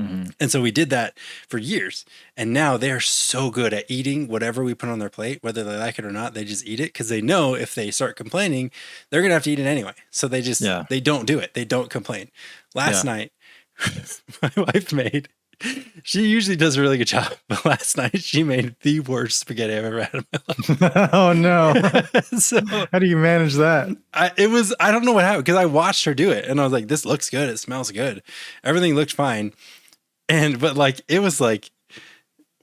Mm-hmm. And so we did that for years. And now they're so good at eating whatever we put on their plate, whether they like it or not, they just eat it because they know if they start complaining, they're going to have to eat it anyway. So they just, they don't do it. They don't complain. Last night, my wife made, she usually does a really good job, but last night she made the worst spaghetti I've ever had in my life. Oh no. So how do you manage that? I don't know what happened because I watched her do it and I was like, this looks good. It smells good. Everything looked fine. But like, it was like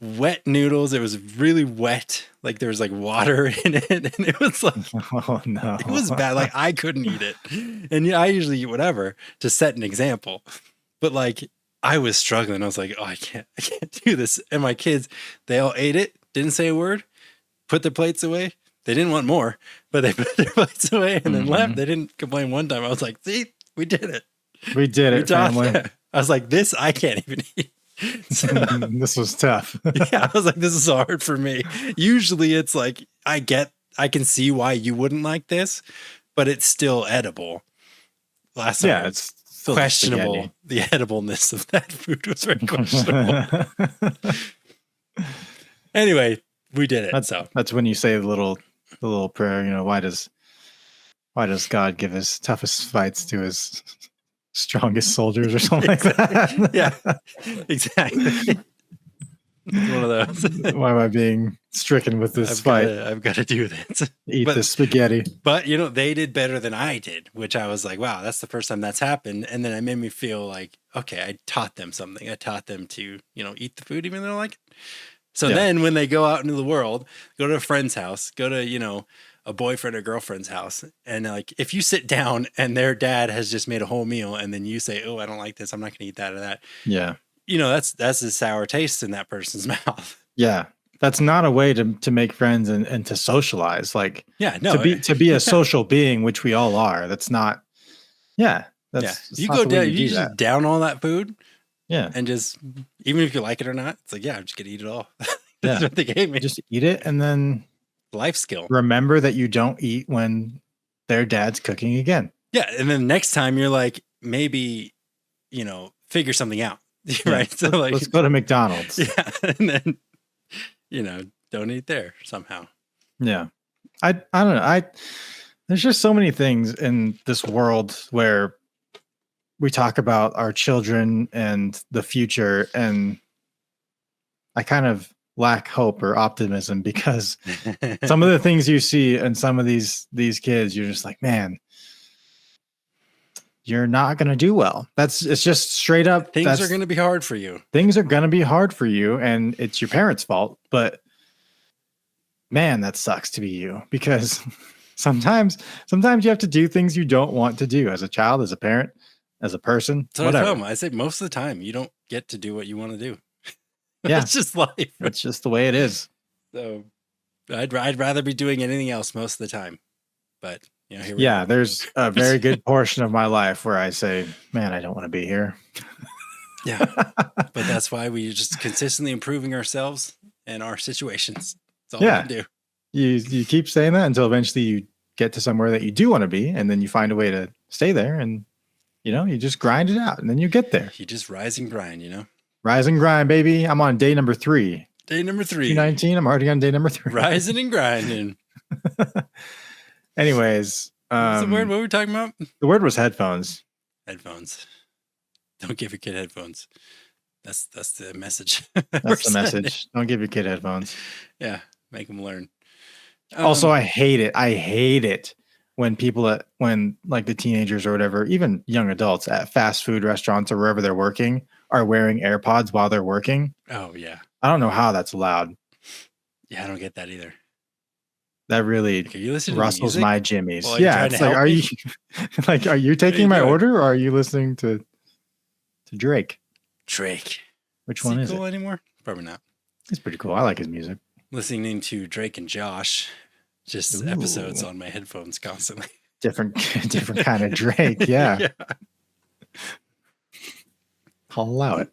wet noodles. It was really wet. Like there was like water in it. And it was like, oh no, it was bad. Like I couldn't eat it. And I usually eat whatever to set an example, but like, I was struggling. I was like, oh, I can't do this. And my kids, they all ate it, didn't say a word, put their plates away. They didn't want more, but they put their plates away and then left. They didn't complain one time. I was like, see, we did it. We did it, family. I was like, this, I can't even eat. So, this was tough. Yeah, I was like, this is hard for me. Usually it's like, I can see why you wouldn't like this, but it's still edible. Last time, it's questionable. The edibleness of that food was very questionable. Anyway, we did it. That's when you say the little prayer. Why does God give his toughest fights to his strongest soldiers or something like that? Yeah, exactly. One of those. Why am I being stricken with this fight? I've got to do this. Eat this spaghetti. But, they did better than I did, which I was like, wow, that's the first time that's happened. And then it made me feel like, okay, I taught them something. I taught them to, eat the food even though they don't like it. So then when they go out into the world, go to a friend's house, go to, a boyfriend or girlfriend's house. And like, if you sit down and their dad has just made a whole meal and then you say, oh, I don't like this, I'm not going to eat that or that. Yeah. That's a sour taste in that person's mouth. Yeah. That's not a way to make friends and to socialize. Like, to be a social being, which we all are. That's not, that's you go down, you just down all that food. Yeah. And just, even if you like it or not, it's like, I'm just going to eat it all. That's what they gave me. Just eat it. And then life skill. Remember that you don't eat when their dad's cooking again. Yeah. And then next time you're like, maybe, figure something out. Right. So like, let's go to McDonald's. Yeah. And then, don't eat there somehow. Yeah. I don't know. There's just so many things in this world where we talk about our children and the future, and I kind of lack hope or optimism because some of the things you see and some of these kids, you're just like, man, you're not going to do well. It's just straight up. Things are going to be hard for you. Things are going to be hard for you, and it's your parents' fault. But man, that sucks to be you, because sometimes you have to do things you don't want to do as a child, as a parent, as a person. So whatever. I say most of the time you don't get to do what you want to do. Yeah, it's just life. It's just the way it is. So I'd rather be doing anything else most of the time. But here we go. There's a very good portion of my life where I say, man, I don't want to be here. Yeah. But that's why we just consistently improving ourselves and our situations. That's all we can do. You keep saying that until eventually you get to somewhere that you do want to be, and then you find a way to stay there, and you just grind it out, and then you get there. You just rise and grind, Rise and grind, baby. I'm on day number 3. Day number 3. 2019. I'm already on day number 3. Rising and grinding. Anyways, what's the word? What were we talking about? The word was headphones. Headphones. Don't give your kid headphones. That's the message. That's the message. Don't give your kid headphones. Yeah, make them learn. Also, I hate it. I hate it when when like the teenagers or whatever, even young adults at fast food restaurants or wherever they're working, are wearing AirPods while they're working. Oh yeah. I don't know how that's allowed. Yeah, I don't get that either. That really rustles my jimmies. Yeah, it's like, are you taking my order, or are you listening to Drake? Which one is cool it? Anymore? Probably not. He's pretty cool. I like his music. Listening to Drake and Josh, just episodes on my headphones constantly. Different kind of Drake. Yeah. I'll allow it.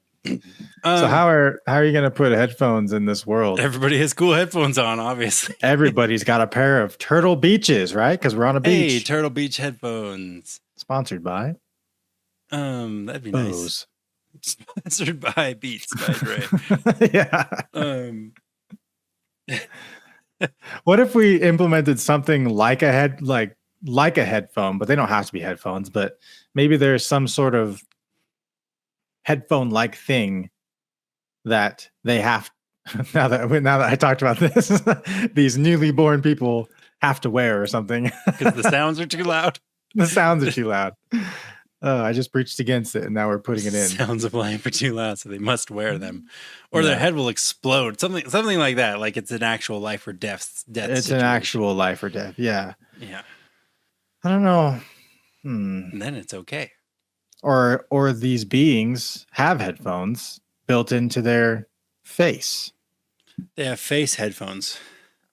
So how are you going to put headphones in this world? Everybody has cool headphones on, obviously. Everybody's got a pair of Turtle Beaches, right? Because we're on a beach. Hey, Turtle Beach headphones. Sponsored by? That'd be nice. Sponsored by Beats by Dre. Yeah. What if we implemented something like a headphone, but they don't have to be headphones, but maybe there's some sort of headphone-like thing that they have now that I talked about this, these newly born people have to wear or something because the sounds are too loud. The sounds are too loud. I just preached against it, and now we're putting it in. Sounds of life are too loud, so they must wear them, or their head will explode. Something like that. Like it's an actual life or death. It's situation. An actual life or death. Yeah. Yeah. I don't know. And then it's okay. Or these beings have headphones built into their face. They have face headphones.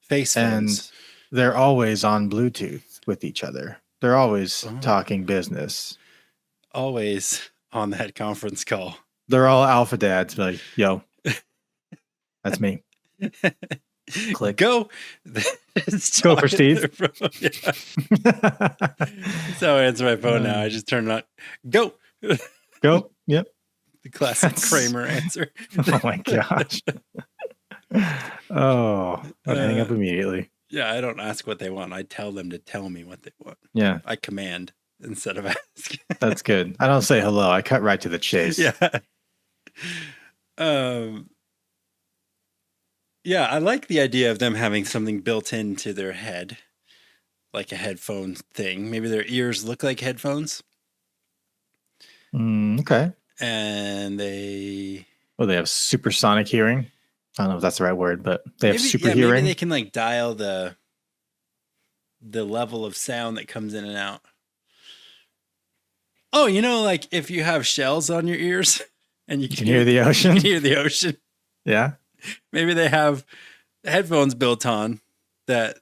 Face phones. And they're always on Bluetooth with each other. They're always talking business. Always on that conference call. They're all alpha dads. Like, yo, that's me. Click. Go. Go for Steve. That's how I answer my phone now. I just turn it on. Go. Go. Yep. The classic Kramer answer. Oh my gosh. I'd hang up immediately. Yeah, I don't ask what they want. I tell them to tell me what they want. Yeah. I command instead of ask. That's good. I don't say hello. I cut right to the chase. Yeah. Yeah, I like the idea of them having something built into their head, like a headphone thing. Maybe their ears look like headphones. Okay. And they have supersonic hearing. I don't know if that's the right word, but they have super hearing. Maybe they can like dial the level of sound that comes in and out. Oh, like if you have shells on your ears and you can hear the ocean. You can hear the ocean. Yeah. Maybe they have headphones built on that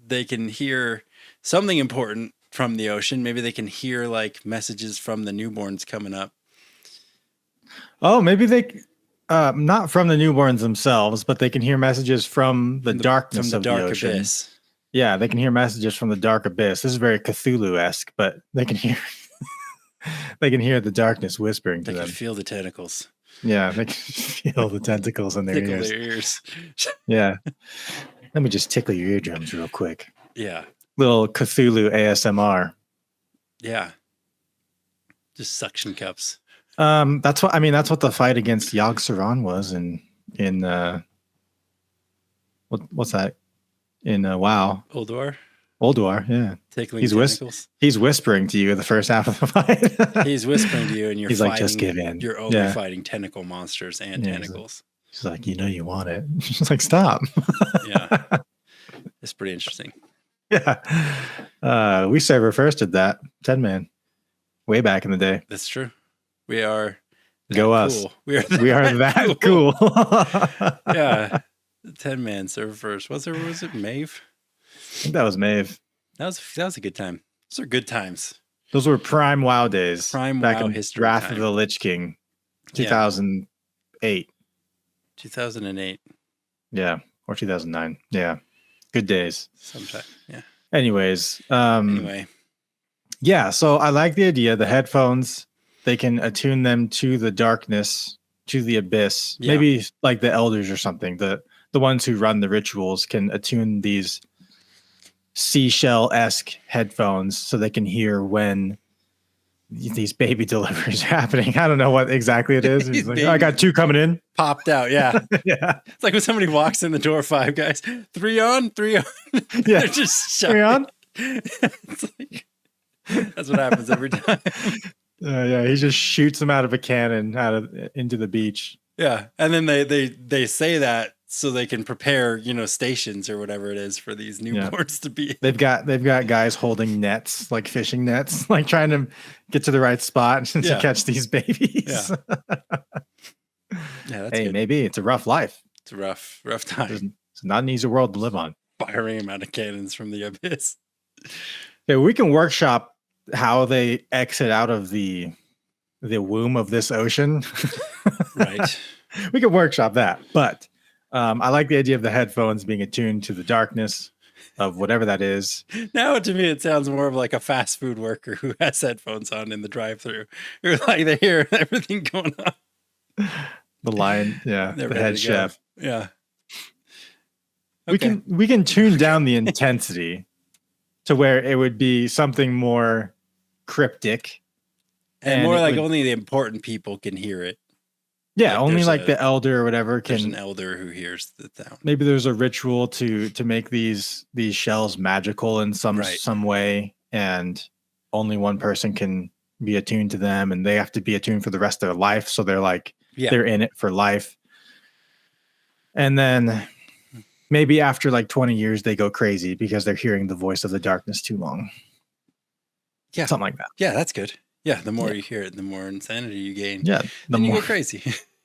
they can hear something important from the ocean. Maybe they can hear like messages from the newborns coming up. Oh, maybe they not from the newborns themselves, but they can hear messages from the darkness of the ocean. Abyss. Yeah, they can hear messages from the dark abyss. This is very Cthulhu-esque, but they can hear the darkness whispering to them. They can feel the tentacles. Yeah, they can feel the tentacles in their ears. Yeah. Let me just tickle your eardrums real quick. Yeah. Little Cthulhu ASMR. Yeah. Just suction cups. That's what the fight against Yog Saron was in what's that? In WoW. Ulduar? Ulduar, yeah. Tickling tentacles. He's whispering to you the first half of the fight. He's whispering to you, and he's like, just give in. You're only fighting tentacle monsters and tentacles. He's like, you know you want it. She's like, stop. Yeah. It's pretty interesting. Yeah. We server first did that. 10-man. Way back in the day. That's true. We are Go us. Cool. We are that cool. Yeah. 10-man server first. Was it Maeve? I think that was Maeve. That was a good time. Those are good times. Those were prime WoW days. Prime back WoW in history. Wrath of the Lich King. 2008. 2008. Yeah. Or 2009. Yeah. Good days. Sometime. Yeah. Anyways. Anyway. Yeah. So I like the idea. The headphones, they can attune them to the darkness, to the abyss. Yeah. Maybe like the elders or something. The ones who run the rituals can attune these seashell-esque headphones so they can hear when these baby deliveries are happening. I don't know what exactly it is. He's like, I got 2 coming in. Popped out, yeah. Yeah. It's like when somebody walks in the door, 5 guys, 3 on. Yeah. They're just shouting. 3 on? It's like, that's what happens every time. Yeah, he just shoots them out of a cannon into the beach. Yeah, and then they say that so they can prepare, stations or whatever it is for these newborns to be. They've got guys holding nets, like fishing nets, like trying to get to the right spot to catch these babies. Yeah, that's hey, good. Maybe it's a rough life. It's a rough time. It's not an easy world to live on. Firing them out of cannons from the abyss. Yeah, we can workshop how they exit out of the womb of this ocean. Right. We can workshop that, but I like the idea of the headphones being attuned to the darkness of whatever that is. Now, to me, it sounds more of like a fast food worker who has headphones on in the drive-thru. You're like, they hear everything going on. The line, the head chef. Yeah. Okay. We can tune down the intensity to where it would be something more cryptic. And more like only the important people can hear it. Yeah, like only like the elder or whatever can. There's an elder who hears the sound. Maybe there's a ritual to make these shells magical in some way, and only one person can be attuned to them, and they have to be attuned for the rest of their life. So they're like they're in it for life. And then maybe after like 20 years, they go crazy because they're hearing the voice of the darkness too long. Yeah, something like that. Yeah, that's good. Yeah, the more you hear it, the more insanity you gain. Yeah, then you go crazy.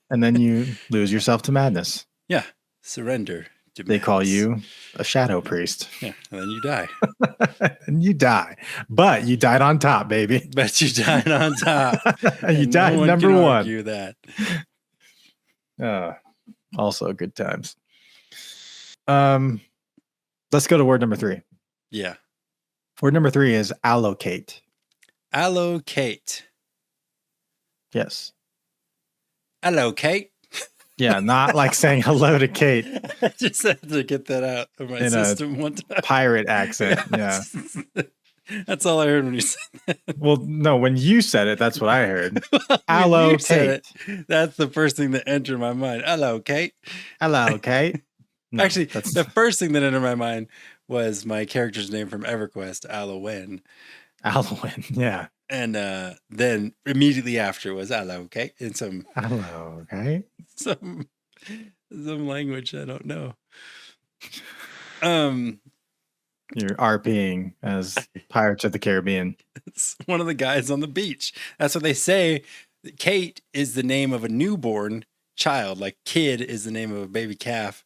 And then you lose yourself to madness. Yeah, surrender. They call you a shadow priest. Yeah, and then you die. And you die. But you died on top, baby. But you died on top. You died number 1. Argue that. Also good times. Let's go to word number 3. Yeah. Word number 3 is allocate. Allocate. Yes. Hello, Kate. Yeah, not like saying hello to Kate. I just had to get that out of my system one time. Pirate accent. Yeah. That's all I heard when you said that. Well, no, when you said it, that's what I heard. Allocate. That's the first thing that entered my mind. Hello, Kate. Hello, Kate. No, actually, the first thing that entered my mind was my character's name from EverQuest, Allowen. Allowen, yeah. And then immediately after was allocate in some some language I don't know. You're RPing as Pirates of the Caribbean. It's one of the guys on the beach. That's what they say. Kate is the name of a newborn child. Like kid is the name of a baby calf.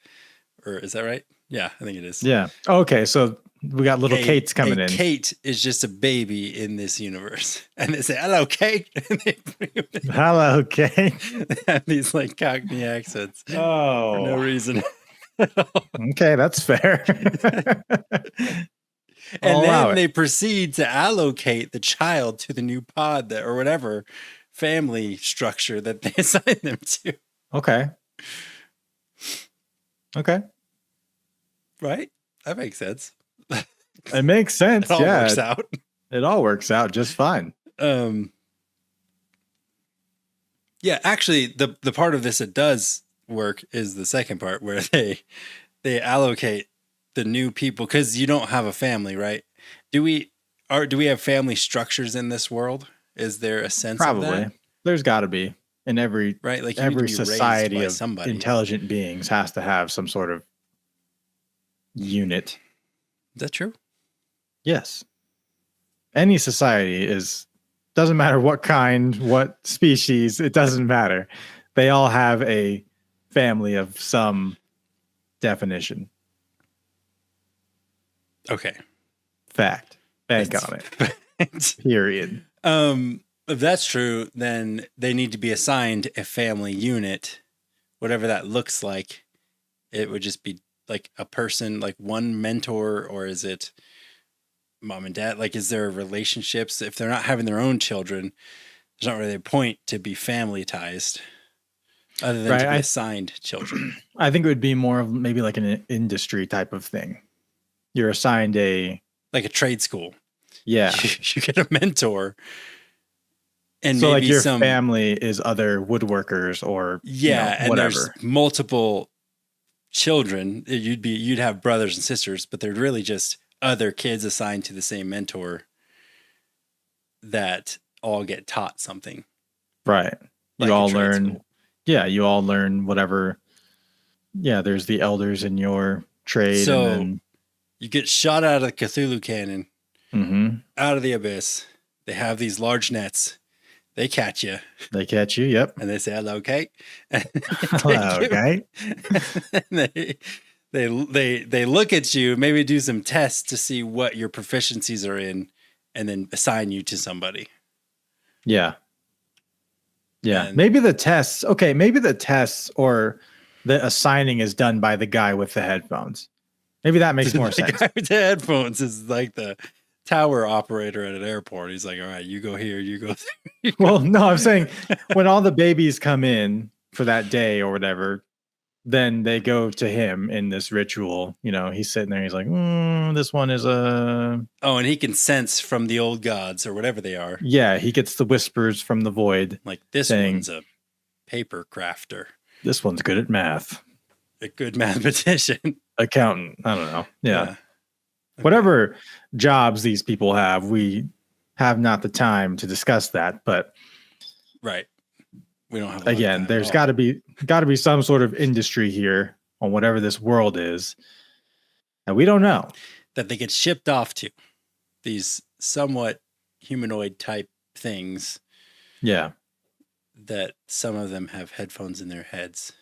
Or is that right? Yeah, I think it is. Yeah. Okay, so we got little Kates coming in. Kate is just a baby in this universe. And they say, hello, Kate. And they hello, Kate. They have these like Cockney accents. Oh. For no reason. Okay, that's fair. And then they proceed to allocate the child to the new pod or whatever family structure that they assign them to. Okay. Right? That makes sense. It makes sense. It all works out. It all works out just fine. Yeah, actually, the part of this that does work is the second part where they allocate the new people, because you don't have a family, right? Do we have family structures in this world? Is there a sense of Probably. that? There's got to be. In every Right? Like you need to be society raised by of somebody. intelligent beings has to have some sort of unit. Is that true? Yes. Any society doesn't matter what kind, what species, it doesn't matter. They all have a family of some definition. Okay. Fact. Bank on it. Period. If that's true, then they need to be assigned a family unit, whatever that looks like. It would just be like a person, like one mentor, or is it mom and dad? Like, is there relationships? If they're not having their own children, there's not really a point to be family-tized other than to be assigned children. I think it would be more of maybe like an industry type of thing. You're assigned like a trade school. Yeah. You get a mentor. And so maybe like your family is other woodworkers or and whatever. There's multiple children. You'd have brothers and sisters, but they're really just other kids assigned to the same mentor that all get taught something. Right. Like you all learn school. Yeah, you all learn whatever. Yeah, there's the elders in your trade. So and then, you get shot out of the Cthulhu cannon, out of the abyss. They have these large nets. They catch you. They catch you, yep. And they say, hello, Kate. Hello, Kate. They look at you, maybe do some tests to see what your proficiencies are in, and then assign you to somebody. Yeah. Yeah. Maybe the tests or the assigning is done by the guy with the headphones. Maybe that makes more sense. The guy with the headphones is like the tower operator at an airport. He's like, all right, you go here, you go there. Well, no, I'm saying when all the babies come in for that day or whatever, then they go to him in this ritual. He's sitting there. He's like, this one is a... Oh, and he can sense from the old gods or whatever they are. Yeah, he gets the whispers from the void. Like, this one's a paper crafter. This one's good at math. A good mathematician. Accountant. I don't know. Yeah. Okay. Whatever jobs these people have, we have not the time to discuss that, but... Right. We don't have again, there's got to be some sort of industry here on whatever this world is, and we don't know that they get shipped off to these somewhat humanoid type things. Yeah, that some of them have headphones in their heads,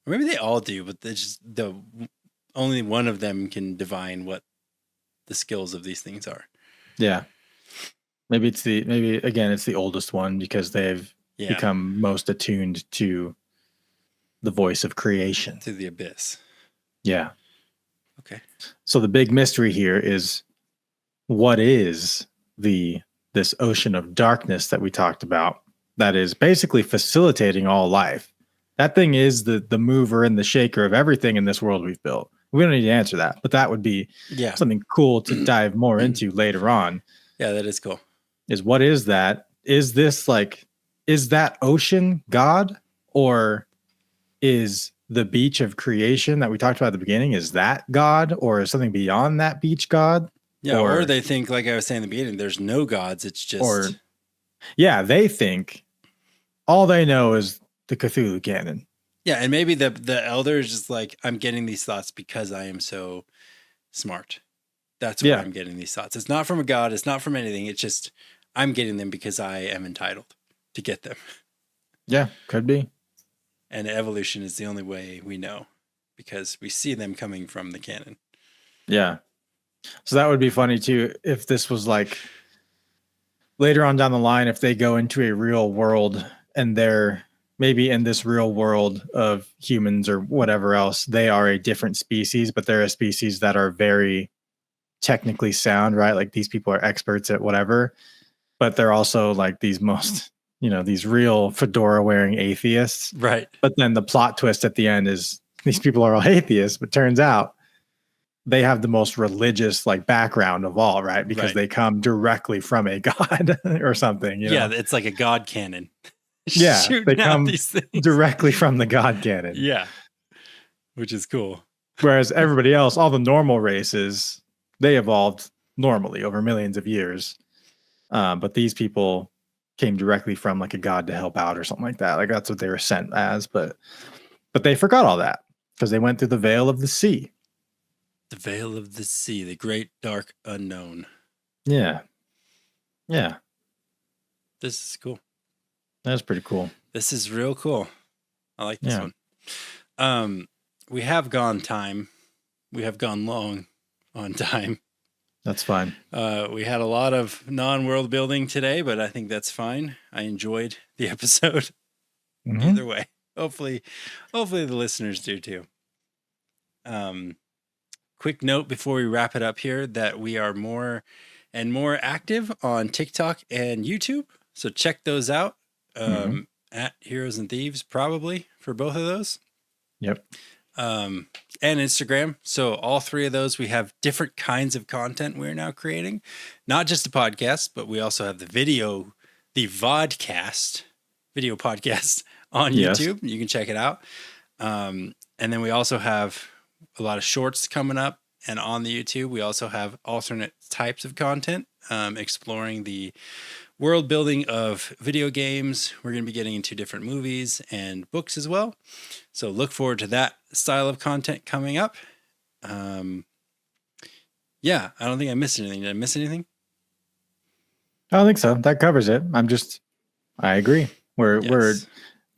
or maybe they all do, but only one of them can divine what the skills of these things are. Yeah, maybe it's the oldest one because they've become most attuned to the voice of creation. To the abyss. Yeah. Okay. So the big mystery here is, what is this ocean of darkness that we talked about that is basically facilitating all life? That thing is the mover and the shaker of everything in this world we've built. We don't need to answer that, but that would be something cool to dive more into later on. Yeah, that is cool. What is that? Is that ocean God, or is the beach of creation that we talked about at the beginning, is that God, or is something beyond that beach God? Yeah, or they think, like I was saying in the beginning, there's no gods. It's just... they think all they know is the Cthulhu canon. Yeah, and maybe the elder is just like, I'm getting these thoughts because I am so smart. That's why I'm getting these thoughts. It's not from a god. It's not from anything. It's just, I'm getting them because I am entitled to get them. Yeah, could be. And evolution is the only way we know, because we see them coming from the canon. Yeah. So that would be funny too, if this was like later on down the line, if they go into a real world and they're maybe in this real world of humans or whatever else, they are a different species, but they're a species that are very technically sound, right? Like these people are experts at whatever, but they're also like these these real fedora wearing atheists. Right. But then the plot twist at the end is these people are all atheists, but turns out they have the most religious background of all, right? Because they come directly from a god or something. Yeah, it's like a god canon. Yeah, they come directly from the god canon. Yeah, which is cool. Whereas everybody else, all the normal races, they evolved normally over millions of years. But these people came directly from like a god to help out or something like that. Like that's what they were sent as. But they forgot all that because they went through the veil of the sea. The veil of the sea, the great dark unknown. Yeah. Yeah. This is cool. That's pretty cool. This is real cool. I like this one. We have gone time. We have gone long on time. That's fine. We had a lot of non-world building today, but I think that's fine. I enjoyed the episode. Either way. Hopefully the listeners do too. Quick note before we wrap it up here that we are more and more active on TikTok and YouTube. So check those out. At Heroes and Thieves, probably for both of those. Yep. And Instagram. So all three of those, we have different kinds of content we're now creating. Not just a podcast, but we also have the vodcast, video podcast on YouTube. You can check it out. And then we also have a lot of shorts coming up. And on the YouTube, we also have alternate types of content, exploring the world building of video games. We're going to be getting into different movies and books as well. So look forward to that style of content coming up. Yeah, I don't think I missed anything. Did I miss anything? I don't think so. That covers it. I agree. We're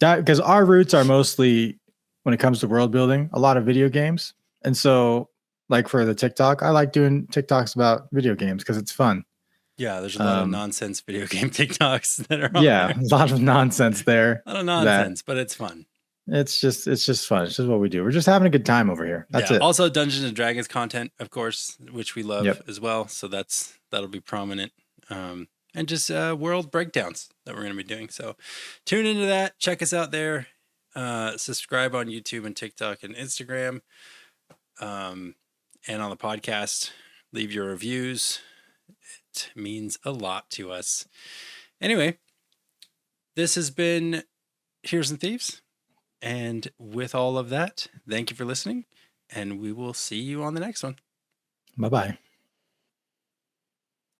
because our roots are mostly, when it comes to world building, a lot of video games. And so like for the TikTok, I like doing TikToks about video games because it's fun. Yeah, there's a lot of nonsense video game TikToks that are on there. A lot of nonsense there. A lot of nonsense, but it's fun. It's just fun. It's just what we do. We're just having a good time over here. That's it. Also Dungeons and Dragons content, of course, which we love as well. So that'll be prominent. And just world breakdowns that we're going to be doing. So tune into that. Check us out there. Subscribe on YouTube and TikTok and Instagram. And on the podcast, leave your reviews. It means a lot to us. Anyway, this has been Heroes and Thieves. And with all of that, thank you for listening. And we will see you on the next one. Bye-bye.